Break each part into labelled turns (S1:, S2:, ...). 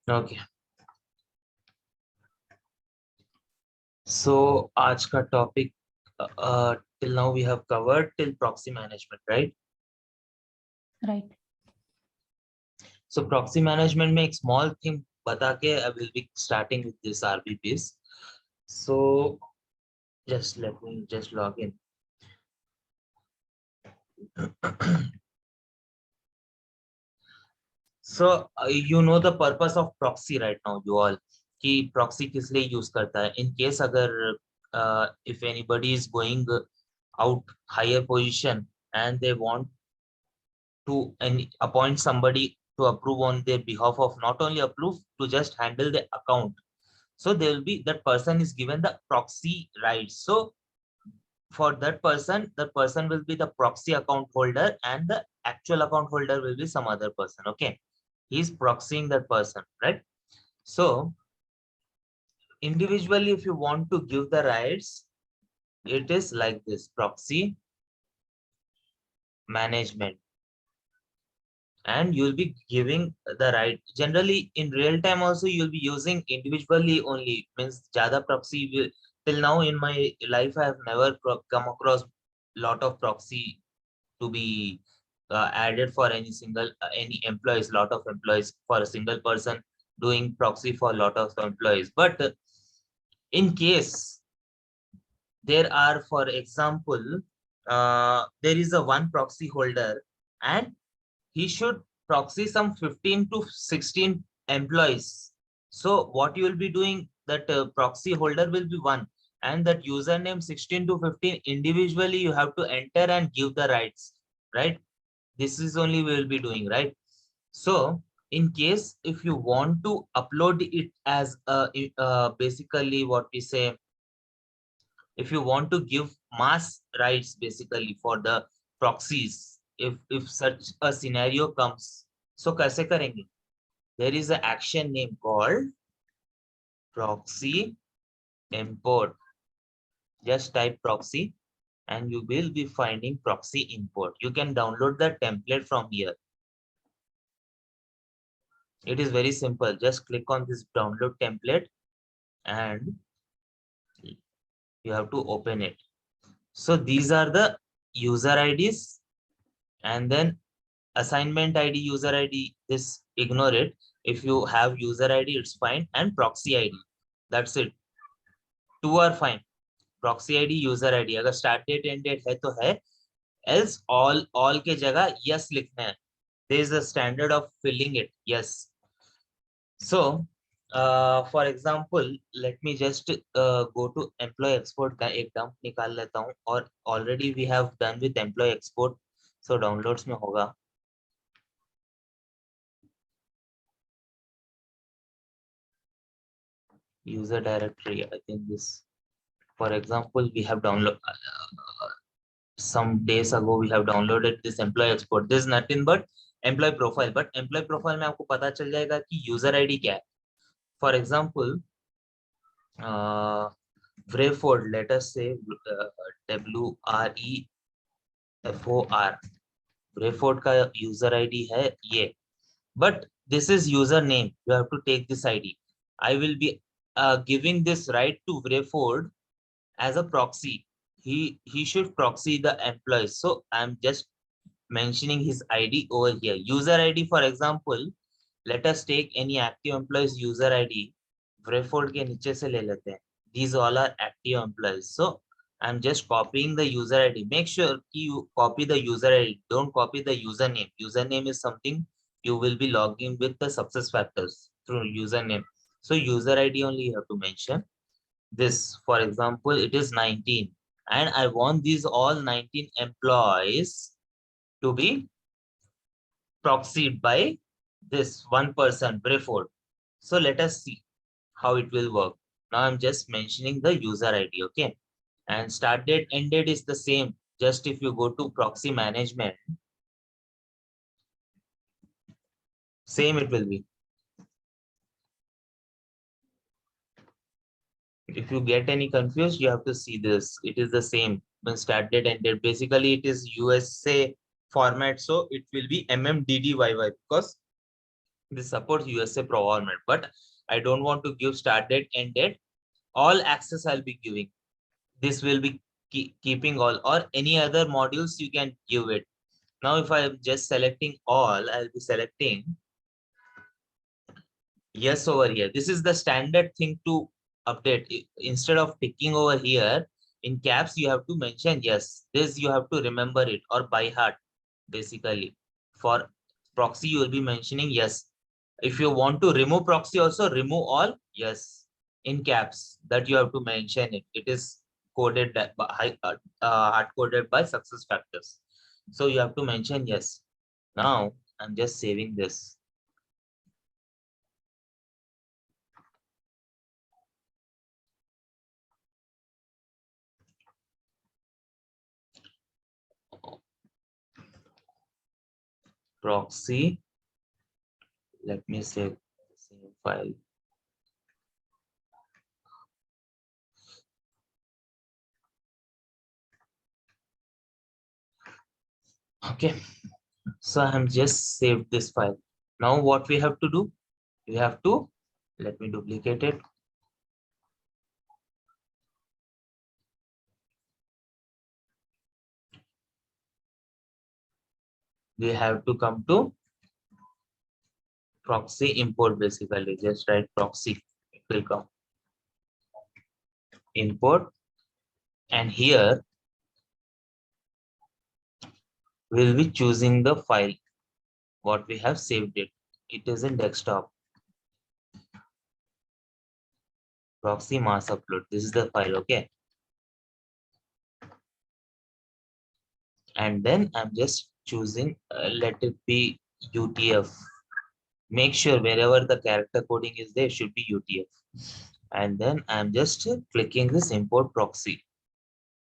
S1: Okay. So आज का topic till now we have covered till proxy management, right?
S2: Right.
S1: So proxy management में एक small thing बता के I will be starting with this RBPs. So just let me just log in. So you know the purpose of proxy right now, you all. कि proxy किस लिए use करता है? In case अगर if anybody is going out higher position and they want to appoint somebody to approve on their behalf of, not only approve, to just handle the account. So there will be, that person is given the proxy rights. So for that person, the person will be the proxy account holder and the actual account holder will be some other person. Okay. He's proxying that person, right? So individually, if you want to give the rights, it is like this: proxy management. And you'll be giving the right. Generally in real time also you'll be using individually only, means jada proxy till now in my life I have never come across lot of proxy to be added for any single any employees, lot of employees, for a single person doing proxy for a lot of employees. But in case there are, for example, there is a one proxy holder and he should proxy some 15 to 16 employees. So what you will be doing, that proxy holder will be one, and that username 16 to 15 individually you have to enter and give the rights, right? This is only we will be doing, right? So in case if you want to upload it as a basically what we say, if you want to give mass rights basically for the proxies, if such a scenario comes, so kaise karenge? There is an action name called proxy import. Just type proxy and you will be finding proxy import. You can download the template from here. It is very simple. Just click on this download template and you have to open it. So these are the user IDs, and then assignment ID, user ID, this ignore it. If you have user ID, it's fine, and proxy ID. That's it. Two are fine. Proxy ID, user ID. अगर start date, end date है तो है. Else all के जगह yes लिखना है. There is a standard of filling it. Yes. So for example, let me just go to employee export का एक dump निकाल लेता हूँ, और already we have done with employee export. So downloads में होगा. User directory, I think this, for example, we have downloaded some days ago, we have downloaded this employee export. This is nothing but employee profile, but employee profile में आपको पता चल जाएगा कि user ID क्या है. For example, Wreford, let us say WREFOR, Wreford का user ID है ये, but this is username. You have to take this ID. I will be giving this right to Wreford as a proxy. He should proxy the employees. So I'm just mentioning his ID over here. User ID, for example, let us take any active employees user ID. Wreford के नीचे से ले लेते हैं. These all are active employees. So I'm just copying the user ID. Make sure you copy the user ID. Don't copy the username. Username is something you will be logging with the SuccessFactors through username. So user ID only you have to mention. This, for example, it is 19, and I want these all 19 employees to be proxied by this one person, Brayford. So let us see how it will work. Now I'm just mentioning the user ID, okay? And start date, end date is the same. Just if you go to proxy management, same it will be. If you get any confused, you have to see this. It is the same. When start date, end date, basically it is USA format, so it will be MMDDYY, because This supports USA format, but I don't want to give start date, end date. All access I'll be giving. This will be keeping all, or any other modules you can give it. Now, if I am just selecting all, I'll be selecting yes over here. This is the standard thing to update. Instead of ticking over here in caps, you have to mention yes. This you have to remember it or by heart. Basically, for proxy, you will be mentioning yes. If you want to remove proxy, also remove all yes in caps. That you have to mention it. It is coded by hard coded by SuccessFactors. So you have to mention yes. Now I'm just saving this. Proxy. Let me save file. Okay, so I'm just saved this file. Now what we have to do? We have to, let me duplicate it. We have to come to proxy import. Basically just write proxy, it will come import, and here we'll be choosing the file what we have saved it. It is in desktop. Proxy mass upload, this is the file. Okay, and then I'm just choosing let it be UTF. Make sure wherever the character coding is there should be UTF. And then I'm just clicking this import proxy.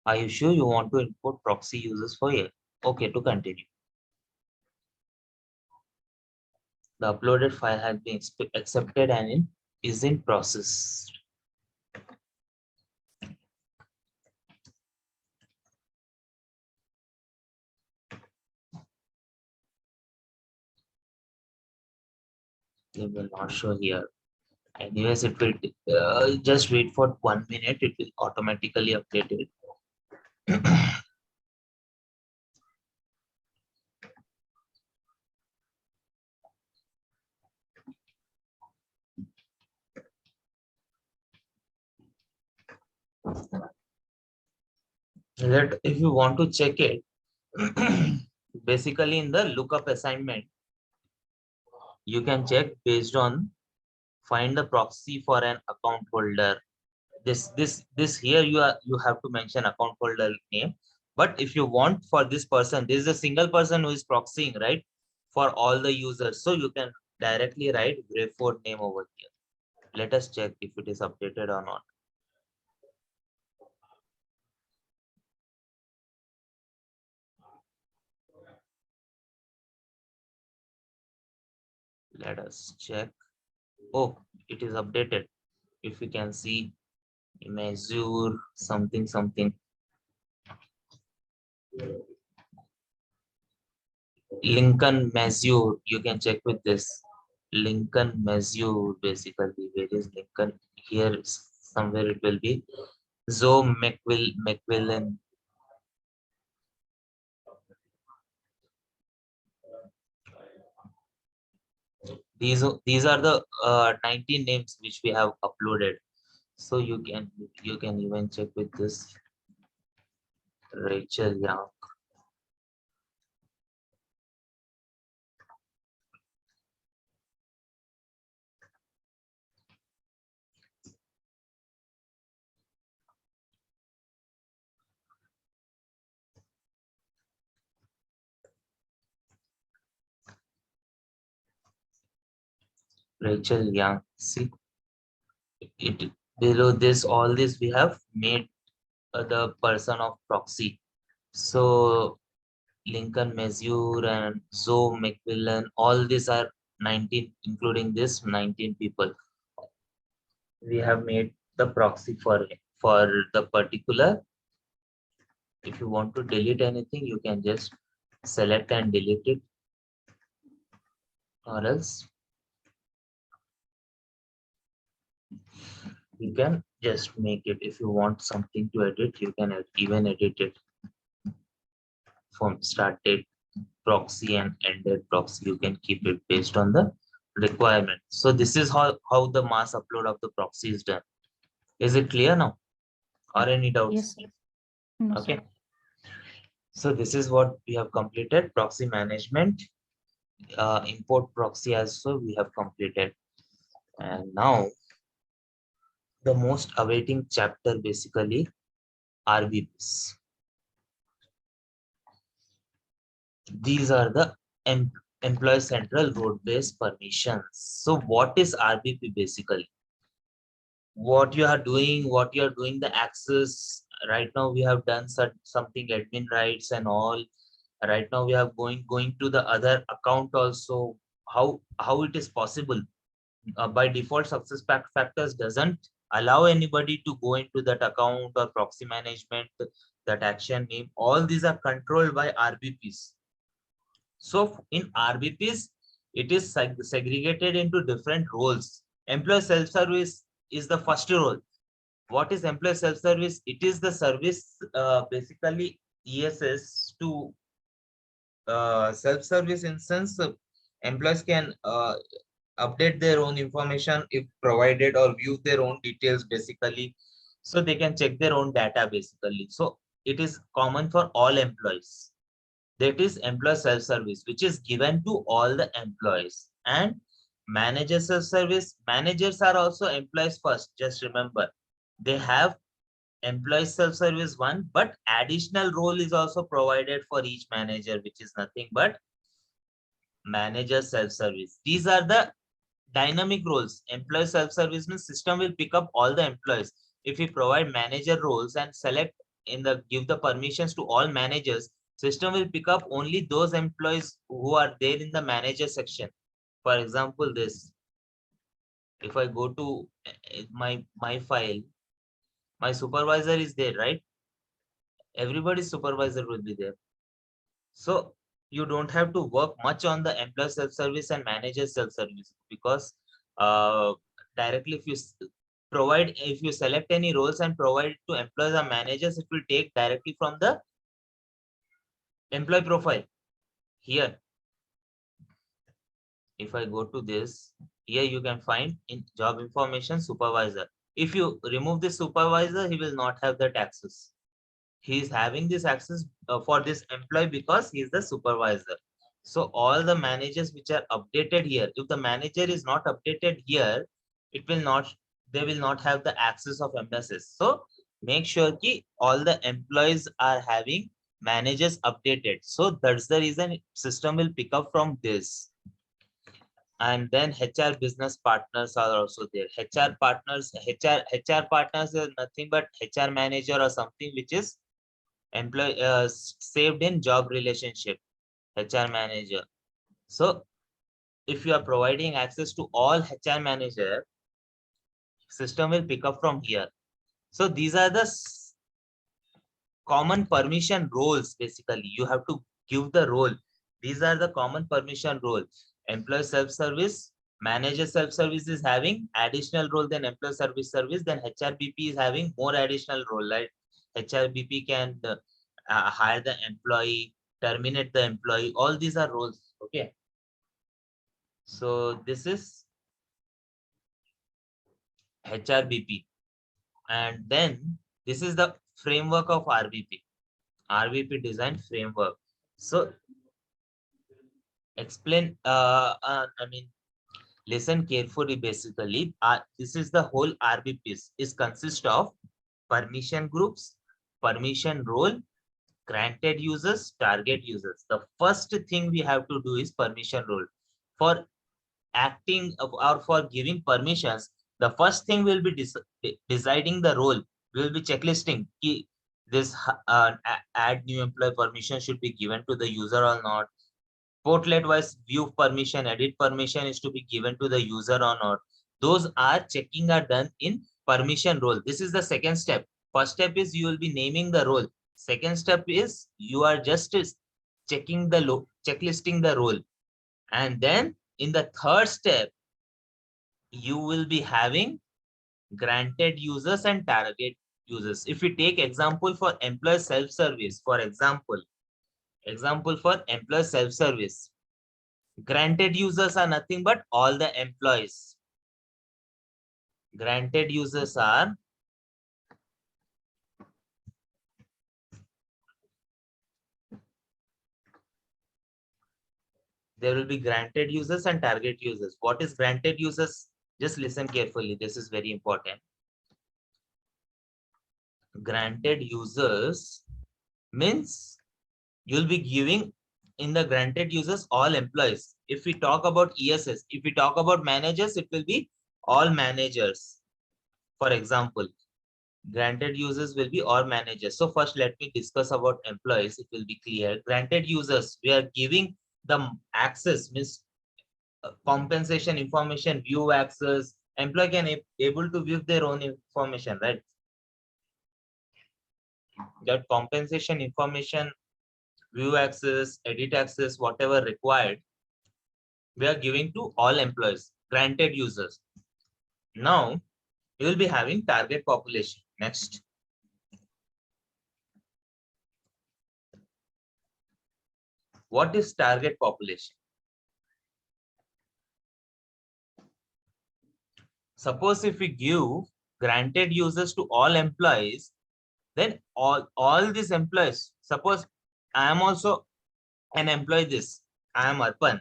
S1: Are you sure you want to import proxy users for here? Okay, to continue. The uploaded file has been accepted and is in process. It will not show here. Anyways, it will just wait for 1 minute. It will automatically update it. Let if you want to check it, basically in the lookup assignment, you can check based on find the proxy for an account holder. This here you have to mention account holder name. But if you want for this person, this is a single person who is proxying, right? For all the users. So you can directly write Greyford name over here. Let us check if it is updated or not. Let us check. Oh, it is updated. If you can see Mazur something something. Lincoln Mazur, you can check with this. Lincoln Mazur, basically. Where is Lincoln? Here somewhere it will be. Zoe McWillan. These are the 19 names which we have uploaded. So you can even check with this Rachel Young. Rachel Young. See it below this. All this we have made the person of proxy. So Lincoln Mazur and Zoe McWillan, all these are 19, including this 19 people. We have made the proxy for the particular. If you want to delete anything, you can just select and delete it, or else You can just make it. If you want something to edit, you can even edit it from start date proxy and end date proxy. You can keep it based on the requirement. So this is how the mass upload of the proxy is done. Is it clear now, or any
S2: Yes,
S1: doubts?
S2: sir. No, sir.
S1: Okay. So this is what we have completed. Proxy management, import proxy also we have completed. And now the most awaiting chapter, basically RBPs. These are the employee central road-based permissions. So what is RBP basically? What you are doing the access. Right now we have done something admin rights and all. Right now we are going to the other account also. How it is possible? By default, SuccessFactors doesn't allow anybody to go into that account or proxy management, that action name. All these are controlled by RBPs. So in RBPs, it is segregated into different roles. Employee self-service is the first role. What is employee self-service? It is the service, basically ESS to self-service instance. Employees can update their own information if provided, or view their own details basically. So they can check their own data basically. So it is common for all employees. That is employee self-service, which is given to all the employees. And manager self-service, managers are also employees first. Just remember, they have employee self-service one, but additional role is also provided for each manager, which is nothing but manager self-service. These are the dynamic roles. Employee self-service means system will pick up all the employees. If we provide manager roles and select give the permissions to all managers, system will pick up only those employees who are there in the manager section. For example, this, if I go to my file, my supervisor is there, right? Everybody's supervisor will be there. So you don't have to work much on the employee self-service and manager self-service, because uh, directly if you select any roles and provide it to employees or managers, it will take directly from the employee profile. Here, if I go to this, here you can find in job information supervisor. If you remove the supervisor, he will not have that access. He is having this access for this employee because he is the supervisor. So all the managers which are updated here, if the manager is not updated here, it will not, they will not have the access of MSS. So make sure that all the employees are having managers updated. So that's the reason system will pick up from this. And then HR business partners are also there. HR partners are nothing but HR manager or something which is employee saved in job relationship, HR manager. So if you are providing access to all HR manager, system will pick up from here. So these are the common permission roles. Basically, you have to give the role. These are the common permission role. Employee self-service, manager self-service is having additional role than employee service. Then HRBP is having more additional role. Like HRBP can hire the employee, terminate the employee. All these are roles. Okay. So this is HRBP. And then this is the framework of RBP. RBP design framework. So explain, I mean, listen carefully. Basically, this is the whole RBPs is consist of permission groups, permission role, granted users, target users. The first thing we have to do is permission role. For acting or for giving permissions, the first thing will be deciding the role. We will be checklisting this add new employee permission should be given to the user or not. Portlet wise view permission, edit permission is to be given to the user or not. Those are checking are done in permission role. This is the second step. First step is you will be naming the role. Second step is you are just checking the checklisting the role. And then in the third step, you will be having granted users and target users. If we take example for employee self-service, for example for employee self-service, granted users are nothing but all the employees. Granted users are there will be granted users and target users. What is granted users? Just listen carefully. This is very important. Granted users means you'll be giving in the granted users all employees. If we talk about ESS, if we talk about managers, it will be all managers. For example, granted users will be all managers. So first, let me discuss about employees. It will be clear. Granted users, we are giving them access, means compensation information, view access. Employee can able to view their own information, right? That compensation information, view access, edit access, whatever required, we are giving to all employees, granted users. Now, you will be having target population. Next. What is target population? Suppose if we give granted users to all employees, then all these employees, suppose I am also an employee this, I am Arpan.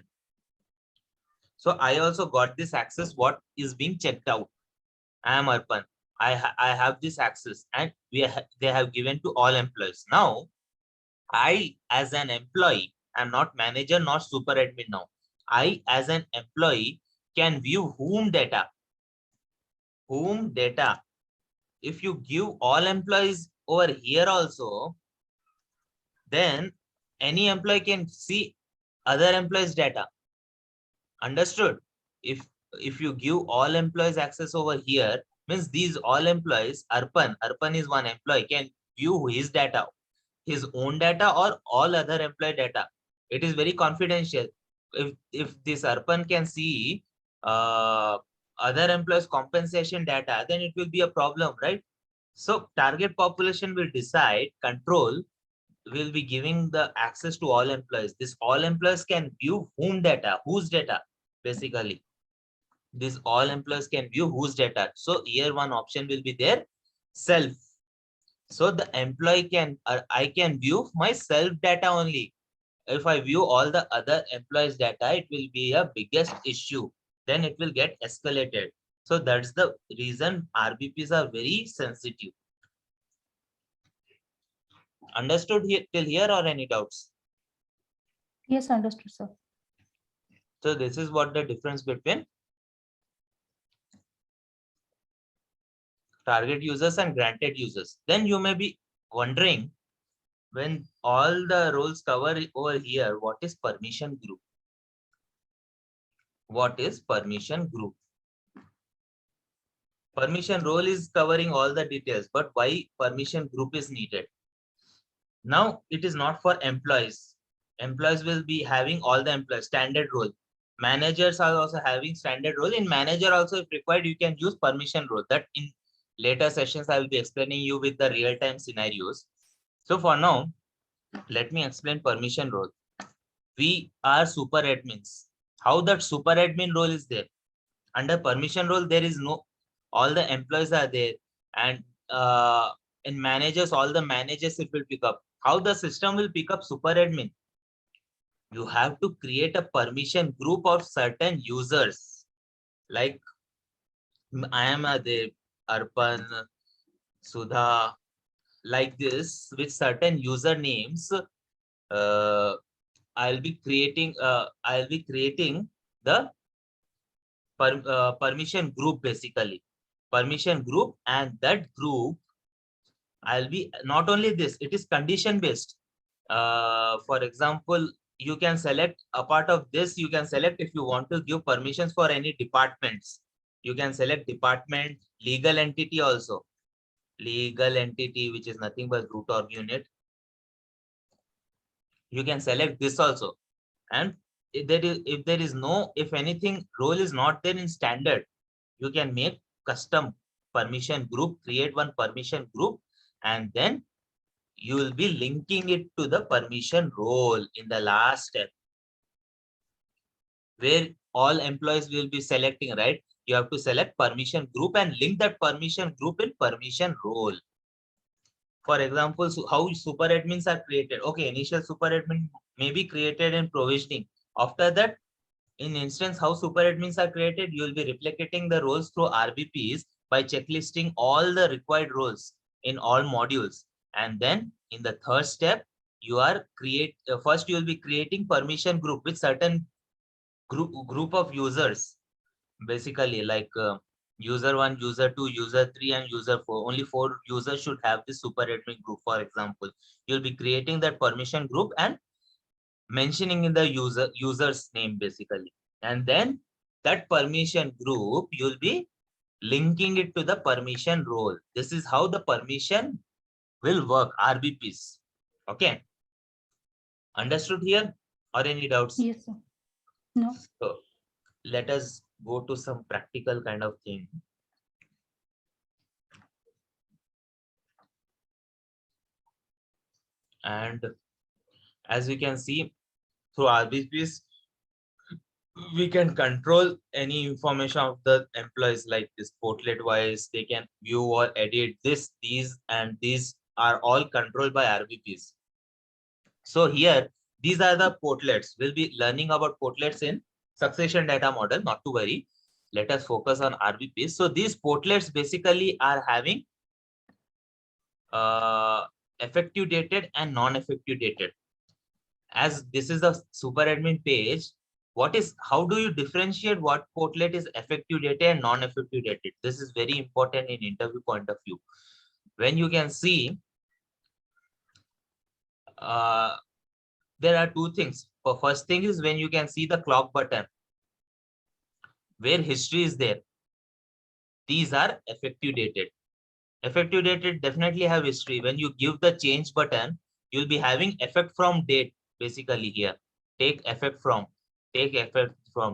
S1: So I also got this access, what is being checked out. I am Arpan. I have this access and they have given to all employees. Now, I as an employee, I'm not manager, not super admin now. I as an employee can view whom data. If you give all employees over here also, then any employee can see other employees data. Understood? If you give all employees access over here, means these all employees, Arpan is one employee, can view his data, his own data or all other employee data. It is very confidential. If this Arpan can see other employees compensation data, then it will be a problem, right? So target population will decide, control will be giving the access to all employees. This all employees can view whom data, whose data, basically. This all employees can view whose data. So here one option will be there, self. So the employee can, I can view my self data only. If I view all the other employees data, it will be a biggest issue. Then it will get escalated. So that's the reason RBPs are very sensitive. Understood here till here or any doubts?
S2: Yes, understood, sir.
S1: So this is what the difference between target users and granted users. Then you may be wondering, when all the roles cover over here, what is permission group? What is permission group? Permission role is covering all the details, but why permission group is needed? Now it is not for employees. Employees will be having all the employees standard role. Managers are also having standard role. In manager also, if required, you can use permission role. That in later sessions I will be explaining you with the real-time scenarios. So for now, let me explain permission role. We are super admins. How that super admin role is there? Under permission role, there is no, all the employees are there, and in managers, all the managers it will pick up. How the system will pick up super admin? You have to create a permission group of certain users. Like I am the Arpan, Sudha, like this with certain usernames. I'll be creating the permission group, basically permission group, and that group I'll be not only this, it is condition based. For example, you can select a part of this, you can select if you want to give permissions for any departments. You can select department, legal entity also. Legal entity, which is nothing but root org unit. You can select this also. And if there is no, if anything role is not there in standard, you can make custom permission group, create one permission group, and then you will be linking it to the permission role in the last step, where all employees will be selecting, right? You have to select permission group and link that permission group in permission role. For example, how super admins are created. Okay, initial super admin may be created in provisioning. After that, in instance how super admins are created, you will be replicating the roles through RBPs by checklisting all the required roles in all modules. And then in the third step, you are first you will be creating permission group with certain group of users, basically like user 1, user 2, user 3, and user 4. Only 4 users should have this super admin group. For example, you'll be creating that permission group and mentioning in the user's name, basically. And then that permission group, you'll be linking it to the permission role. This is how the permission will work, RBPs. Okay. Understood here, or any doubts?
S2: Yes, sir. No.
S1: So let us go to some practical kind of thing. And as we can see, through RBPs, we can control any information of the employees, like this portlet wise. They can view or edit this, these, and these are all controlled by RBPs. So here, these are the portlets. We'll be learning about portlets in succession data model, not to worry. Let us focus on RBPs. So these portlets basically are having effective dated and non-effective dated. As this is a super admin page, how do you differentiate what portlet is effective dated and non-effective dated? This is very important in interview point of view. When you can see, there are two things. The first thing is when you can see the clock button, where history is there. These are effective dated. Effective dated definitely have history. When you give the change button, you'll be having effect from date, basically here. Take effect from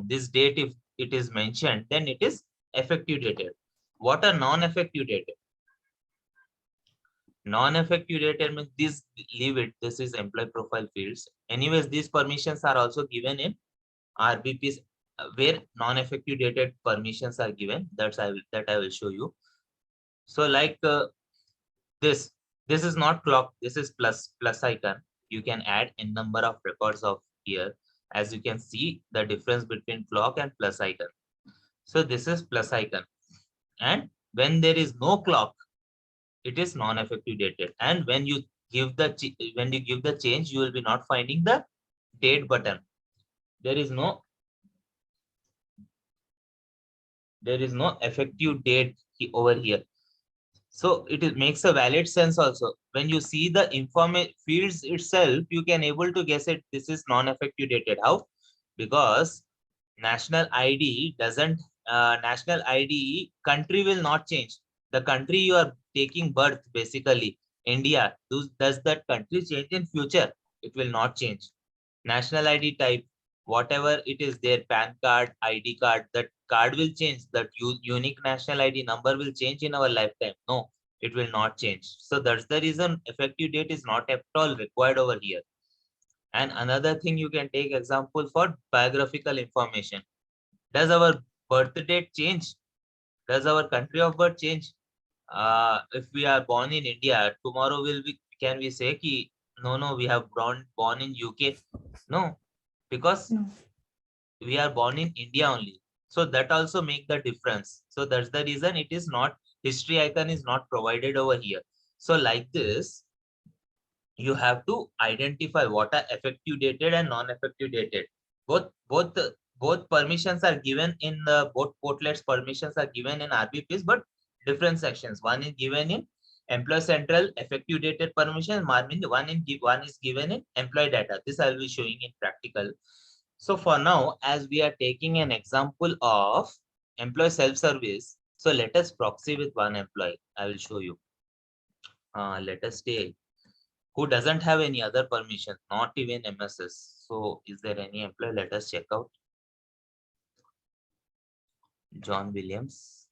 S1: this date. If it is mentioned, then it is effective dated. What are non-effective dated? Non-effective dated means this, leave it. This is employee profile fields. Anyways, these permissions are also given in RBPs, where non-effective dated permissions are given. That I will show you. So like this is not clock. This is plus icon. You can add n number of records of here. As you can see, the difference between clock and plus icon. So this is plus icon. And when there is no clock, it is non-effective dated. And when you give the change, you will be not finding the date button. There is no effective date over here. So it makes a valid sense also. When you see the information fields itself, you can able to guess it. This is non-effective dated. How? Because national ID doesn't, national ID country will not change. The country you are taking birth, basically, India, does that country change in future? It will not change. National ID type, whatever it is there, PAN card, ID card, that card will change. That unique national ID number will change in our lifetime. No, it will not change. So that's the reason effective date is not at all required over here. And another thing, you can take example for biographical information. Does our birth date change? Does our country of birth change? If we are born in India, tomorrow can we say ki no, we have born in UK? No, because
S2: No.
S1: we are born in India only. So that also make the difference. So that's the reason it is not, history icon is not provided over here. So like this, you have to identify what are effective dated and non-effective dated. Both permissions are given in the both portlets. Permissions are given in RBPs, but different sections. One is given in Employee Central effective dated permission. One is given in employee data. This I will be showing in practical. So for now, as we are taking an example of employee self-service, so let us proxy with one employee. I will show you. Let us take who doesn't have any other permission, not even MSS. So is there any employee? Let us check out. John Williams.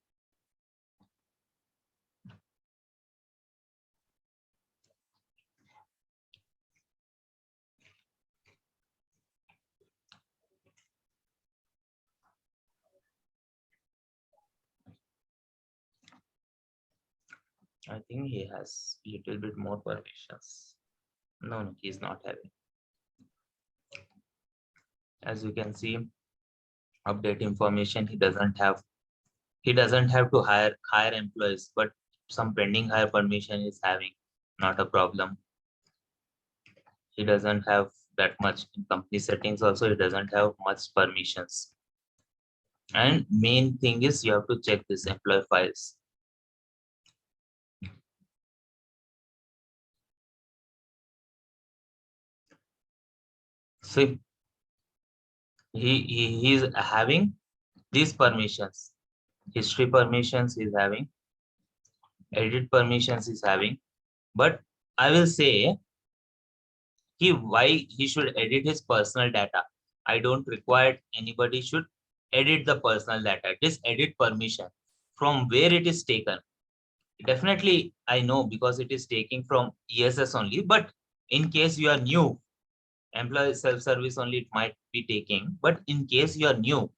S1: think he has little bit more permissions. No, he's not having. As you can see, update information, he doesn't have. He doesn't have to hire employees, but some pending hire permission is having. Not a problem. He doesn't have that much in company settings. Also, he doesn't have much permissions. And main thing is you have to check this employee files. See, he is having these permissions. History permissions is having, edit permissions is having, but I will say why he should edit his personal data. I don't require anybody should edit the personal data. It is edit permission from where it is taken. Definitely, I know because it is taking from ESS only, but in case you are new, employee self-service only it might be taking, but in case you are new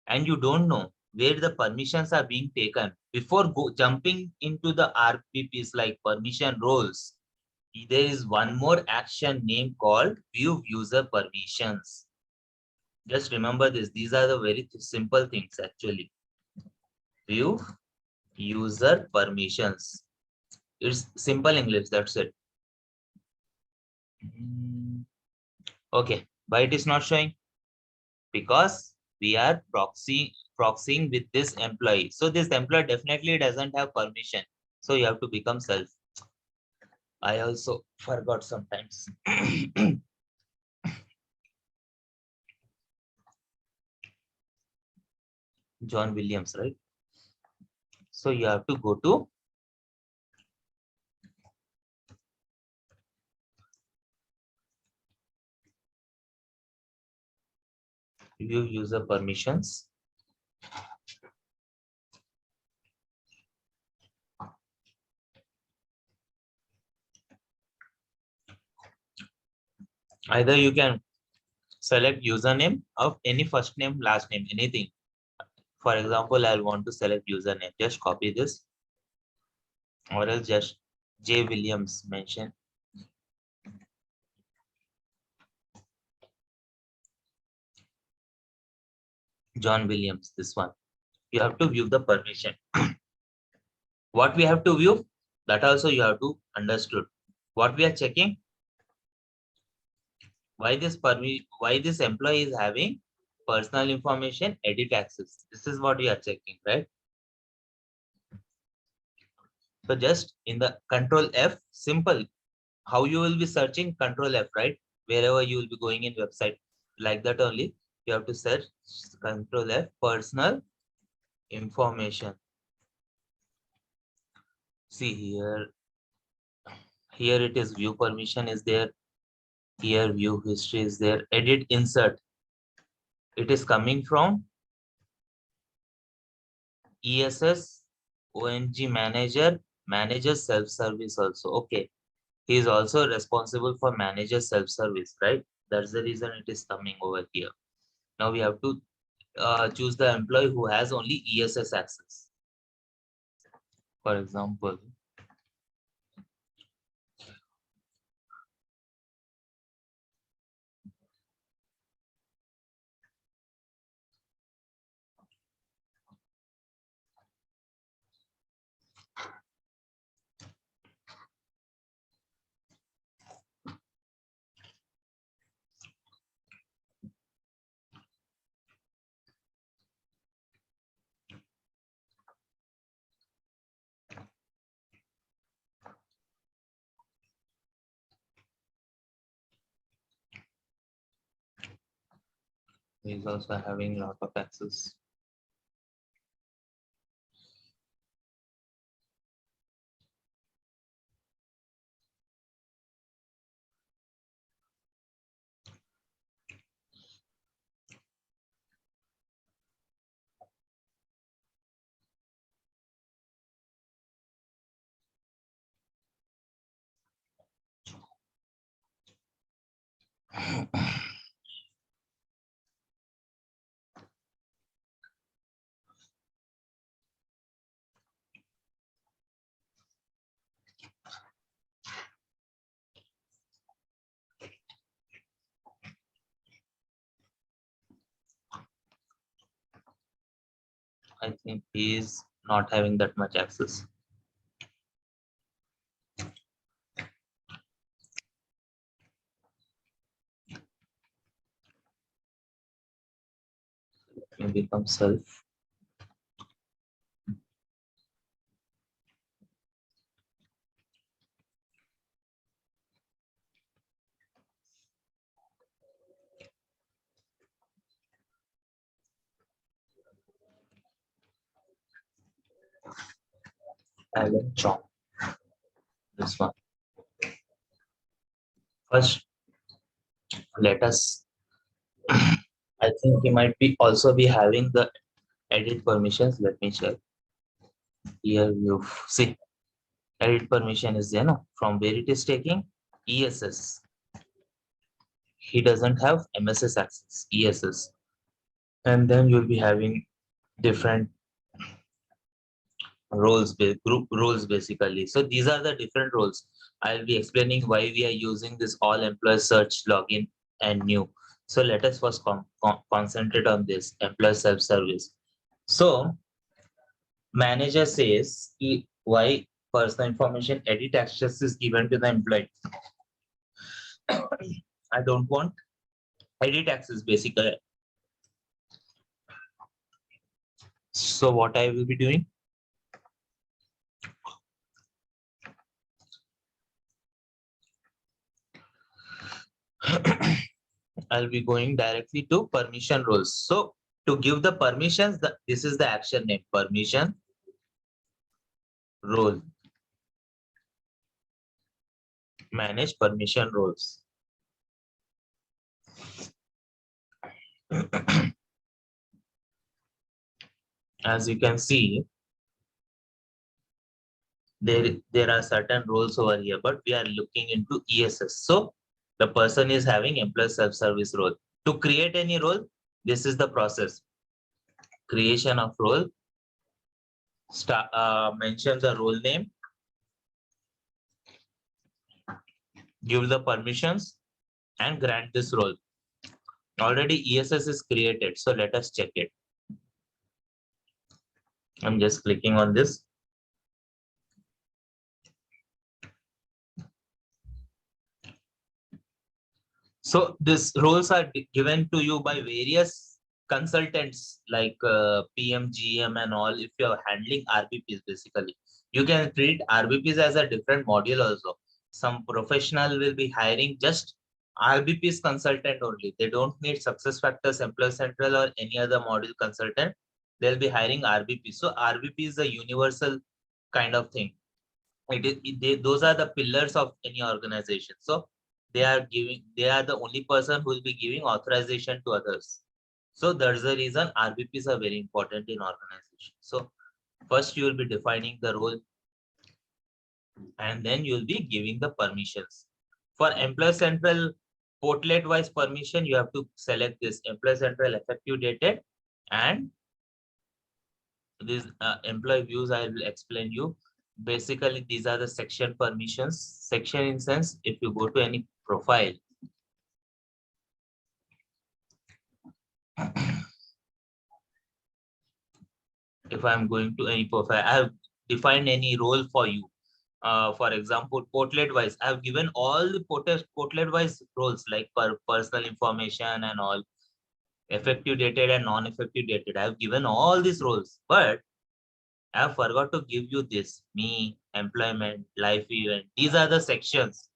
S1: and you don't know where the permissions are being taken, before jumping into the RPPs like permission roles, there is one more action name called view user permissions. Just remember this. These are the very simple things actually. View user permissions. It's simple English. That's it. Okay. Why it is not showing? Because we are proxying with this employee. So this employee definitely doesn't have permission. So you have to become self. I also forgot sometimes. John Williams, right? So you have to go to view user permissions. Either you can select username of any first name, last name, anything. For example, I'll want to select username. Just copy this, or else just J. Williams mention. John Williams, this one. You have to view the permission. What we have to view, that also you have to understood. What we are checking, why this employee is having personal information edit access. This is what we are checking, right? So just in the control F, simple. How you will be searching, control F, right? Wherever you will be going in website, like that only. You have to search control F, personal information. See here it is view permission is there. Here view history is there. Edit insert. It is coming from ESS, ONG manager, manager self-service also. Okay. He is also responsible for manager self-service, right? That's the reason it is coming over here. Now we have to choose the employee who has only ESS access. For example, he is also having a lot of access. I think he is not having that much access. Let me become self. Alan Chong. This one. First, let us. I think he might be also be having the edit permissions. Let me check. Here you see edit permission is there, no? From where it is taking ESS. He doesn't have MSS access, ESS. And then you'll be having different roles, group roles basically. So these are the different roles. I'll be explaining why we are using this all employee search login and new. So let us first concentrate on this employee self-service. So manager says why personal information edit access is given to the employee. I don't want edit access basically. So what I will be doing, I'll be going directly to permission roles. So to give the permissions, this is the action name, permission role. Manage permission roles. As you can see, there are certain roles over here, but we are looking into ESS. So the person is having employee self-service role. To create any role, this is the process. Creation of role. Mention the role name. Give the permissions and grant this role. Already ESS is created, so let us check it. I'm just clicking on this. So these roles are given to you by various consultants like PM, GM and all. If you're handling RBPs, basically, you can treat RBPs as a different module also. Some professional will be hiring just RBPs consultant only. They don't need SuccessFactors Employee Central or any other module consultant. They'll be hiring RBP. So RBP is a universal kind of thing. Those are the pillars of any organization. So they are the only person who will be giving authorization to others. So that's the reason RBPs are very important in organization. So first you will be defining the role and then you'll be giving the permissions. For Employee Central portlet wise permission, you have to select this Employee Central effective dated and these employee views I will explain you. Basically, these are the section permissions. Section in sense, if you go to any profile, if I'm going to any profile, I have defined any role for you. For example, portlet wise, I have given all the portlet wise roles like personal information and all, effective dated and non-effective dated. I have given all these roles, but I have forgot to give you this, me, employment, life event. These are the sections.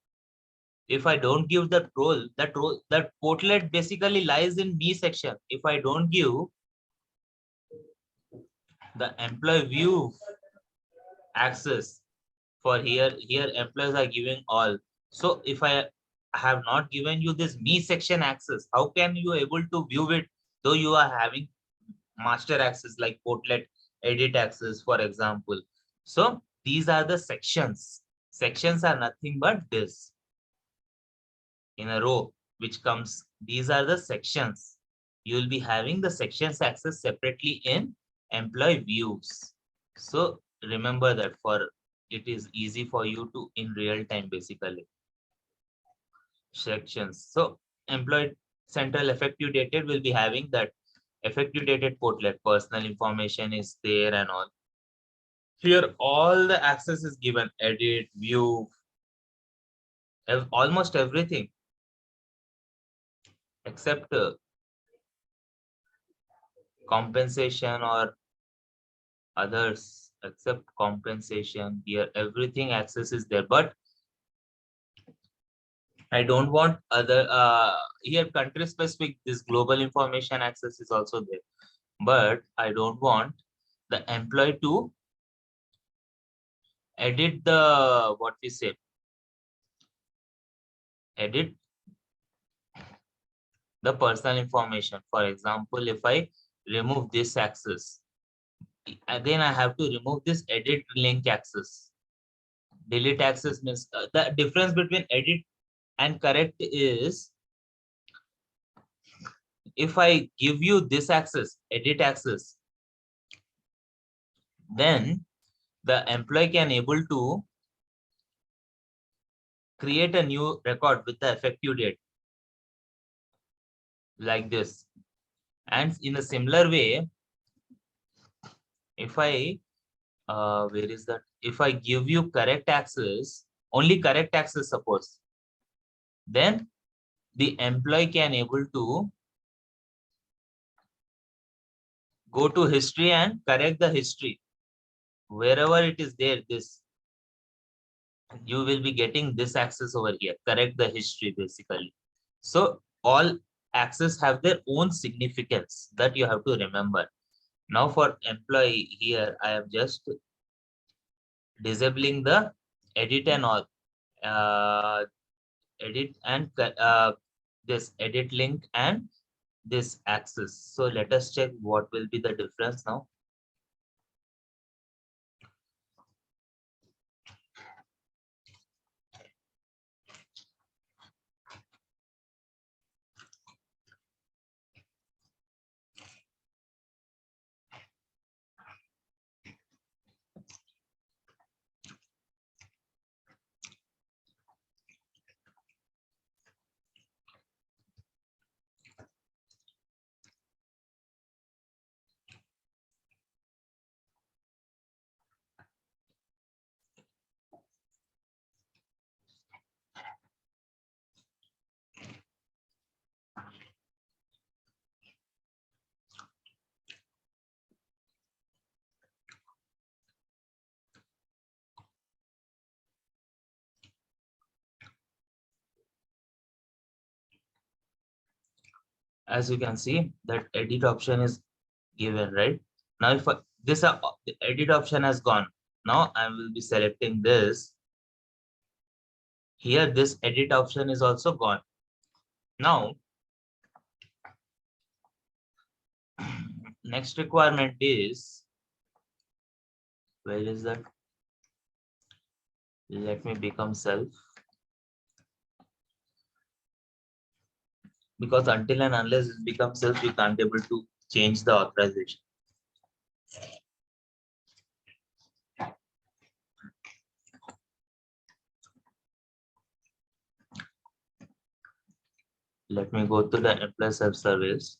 S1: If I don't give that role, that portlet basically lies in me section. If I don't give the employee view access for here employees are giving all. So if I have not given you this me section access, how can you able to view it though you are having master access like portlet edit access, for example. So these are the sections. Sections are nothing but this in a row, which comes, these are the sections. You will be having the sections access separately in employee views. So remember that for it is easy for you to in real time basically. Sections. So employee central effective dated will be having that effective dated portlet, personal information is there and all. Here, all the access is given, edit, view, almost everything, except compensation or others, except compensation. Here, everything access is there, but I don't want other, here country specific, this global information access is also there, but I don't want the employee to edit the, what we say, edit the personal information. For example, if I remove this access, again I have to remove this edit link access. Delete access means the difference between edit and correct is, if I give you this access, edit access, then the employee can able to create a new record with the effective date like this. And in a similar way, if I where is that, if I give you correct access, only correct access suppose, then the employee can able to go to history and correct the history wherever it is there. This, you will be getting this access over here, correct the history basically. So all access have their own significance that you have to remember. Now for employee, here I am just disabling the edit and all, edit and this edit link and this access. So let us check what will be the difference now. As you can see, that edit option is given, right? Now if this the edit option has gone, now I will be selecting this. Here this edit option is also gone. Now next requirement is, where is that? Let me become self, because until and unless it becomes self, you can't able to change the authorization. Let me go to the employee self-service.